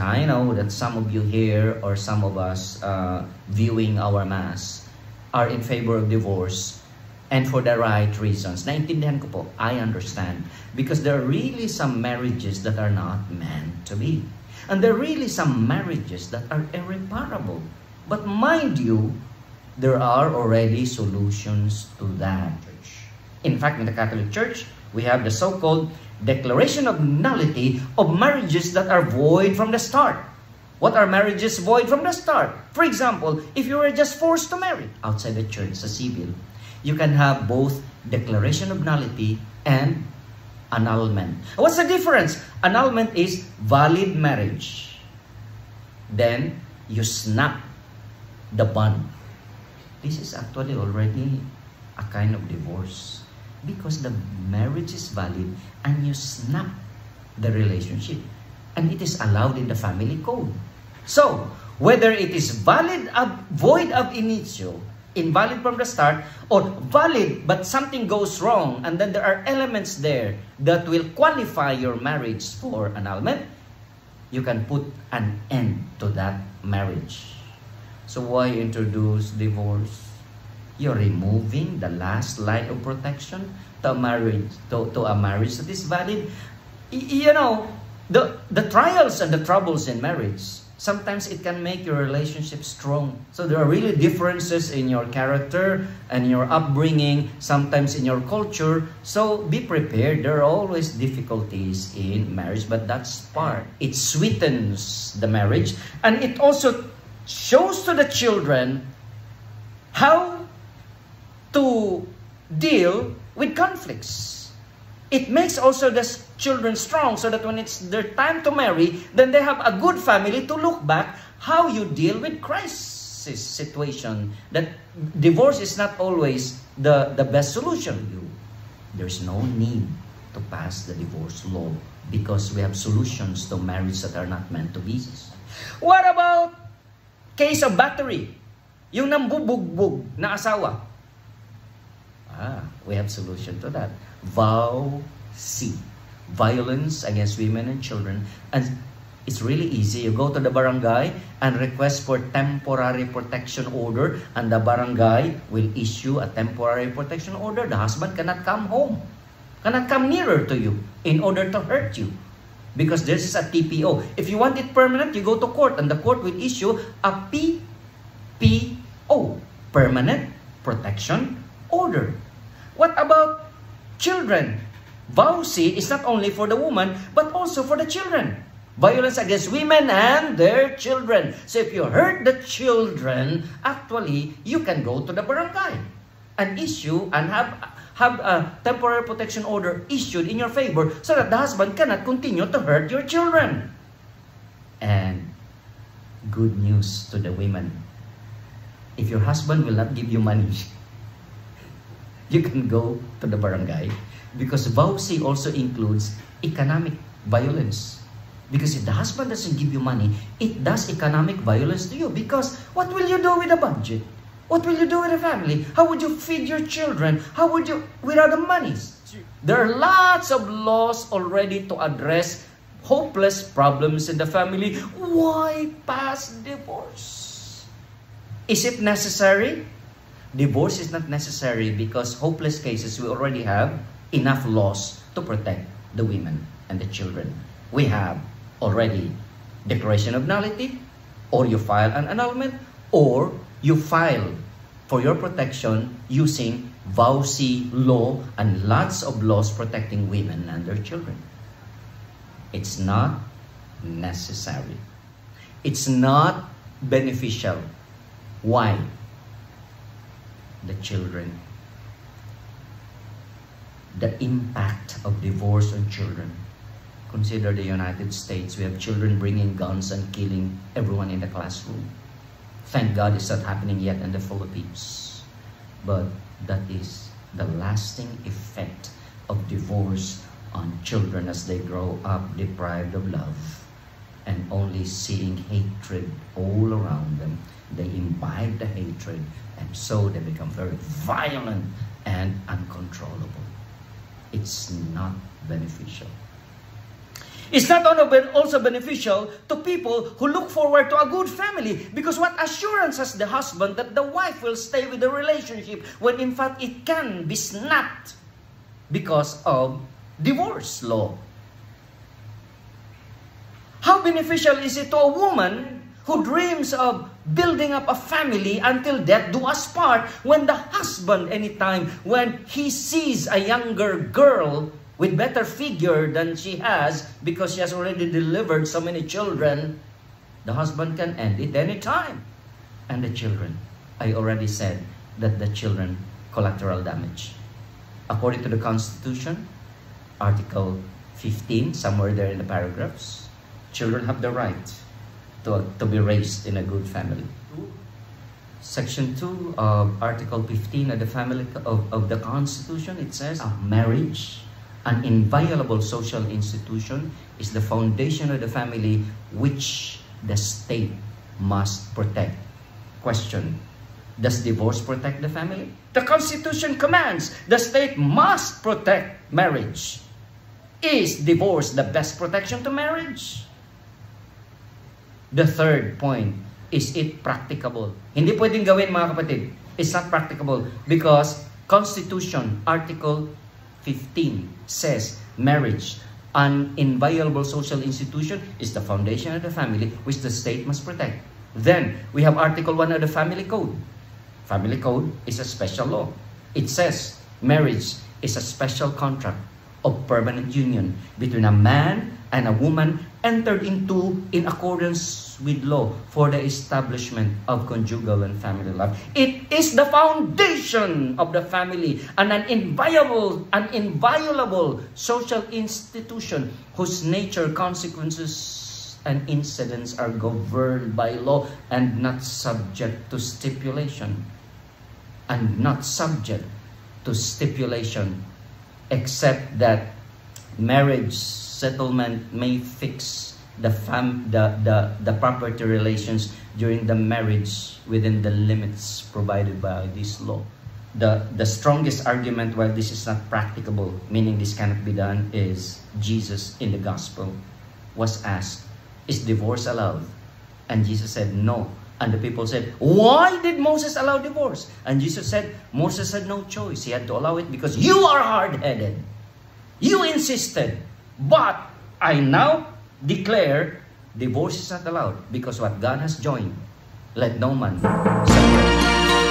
I know that some of you here or some of us viewing our Mass are in favor of divorce and for the right reasons. Naintindihan ko po, I understand. Because there are really some marriages that are not meant to be. And there are really some marriages that are irreparable. But mind you, there are already solutions to that. In fact, in the Catholic Church, we have the so-called declaration of nullity of marriages that are void from the start. What are marriages void from the start? For example, if you were just forced to marry outside the church, sa civil, you can have both declaration of nullity and annulment. What's the difference? Annulment is valid marriage. Then, you snap the bond. This is actually already a kind of divorce because the marriage is valid and you snap the relationship and it is allowed in the family code. So, whether it is valid, void ab initio, invalid from the start, or valid but something goes wrong and then there are elements there that will qualify your marriage for annulment, you can put an end to that marriage. So why introduce divorce? You're removing the last line of protection to a marriage, to a marriage that is valid. You know, the trials and the troubles in marriage, sometimes it can make your relationship strong. So there are really differences in your character and your upbringing, sometimes in your culture. So be prepared. There are always difficulties in marriage, but that's part. It sweetens the marriage and it also shows to the children how to deal with conflicts. It makes also the children strong so that when it's their time to marry, then they have a good family to look back how you deal with crisis situation. That divorce is not always the best solution. There's no need to pass the divorce law because we have solutions to marriage that are not meant to be. What about case of battery? Yung nambubugbog na asawa. We have solution to that. Vow C. Violence against women and children. And it's really easy. You go to the barangay and request for temporary protection order and the barangay will issue a temporary protection order. The husband cannot come home, cannot come nearer to you in order to hurt you. Because this is a TPO. If you want it permanent, you go to court and the court will issue a PPO. Permanent Protection Order. What about children? Vow C is not only for the woman, but also for the children. Violence against women and their children. So if you hurt the children, actually, you can go to the barangay and issue and have a temporary protection order issued in your favor so that the husband cannot continue to hurt your children. And good news to the women. If your husband will not give you money, you can go to the barangay because Vow C also includes economic violence. Because if the husband doesn't give you money, it does economic violence to you. Because what will you do with the budget? What will you do with the family? How would you feed your children? How would you, without the money? There are lots of laws already to address hopeless problems in the family. Why pass divorce? Is it necessary? Divorce is not necessary because hopeless cases, we already have enough laws to protect the women and the children. We have already declaration of nullity, or you file an annulment, or you file for your protection using Vow C law and lots of laws protecting women and their children. It's not necessary. It's not beneficial. Why? The children. The impact of divorce on children. Consider the United States. We have children bringing guns and killing everyone in the classroom. Thank God it's not happening yet in the Philippines. But that is the lasting effect of divorce on children as they grow up deprived of love and only seeing hatred all around them. They imbibe the hatred and so they become very violent and uncontrollable. It's not beneficial. It's not also beneficial to people who look forward to a good family, because what assurance has the husband that the wife will stay with the relationship when in fact it can be snapped because of divorce law? How beneficial is it to a woman who dreams of building up a family until death do us part, when the husband, anytime when he sees a younger girl with better figure than she has because she has already delivered so many children, the husband can end it anytime? And the children, I already said that the children, collateral damage. According to the Constitution, Article 15, somewhere there in the paragraphs, children have the right to be raised in a good family. Section 2 of Article 15 of the of the Constitution, it says, marriage, an inviolable social institution, is the foundation of the family which the state must protect. Question: does divorce protect the family? The Constitution commands the state must protect marriage. Is divorce the best protection to marriage? The third point, is it practicable? Hindi pwedeng gawin, mga kapatid. It's not practicable because Constitution Article 15 says marriage, an inviolable social institution, is the foundation of the family which the state must protect. Then we have Article 1 of the Family Code. Family Code is a special law. It says marriage is a special contract of permanent union between a man and a woman entered into in accordance with law for the establishment of conjugal and family life. It is the foundation of the family and an inviolable social institution whose nature, consequences, and incidents are governed by law and not subject to stipulation. And not subject to stipulation, except that marriage settlement may fix the property relations during the marriage within the limits provided by this law. The strongest argument why this is not practicable, meaning this cannot be done, is Jesus in the gospel was asked, is divorce allowed? And Jesus said no. And the people said, why did Moses allow divorce? And Jesus said, Moses had no choice. He had to allow it because you are hard-headed. You insisted. But I now declare divorce is not allowed because what God has joined, let no man separate.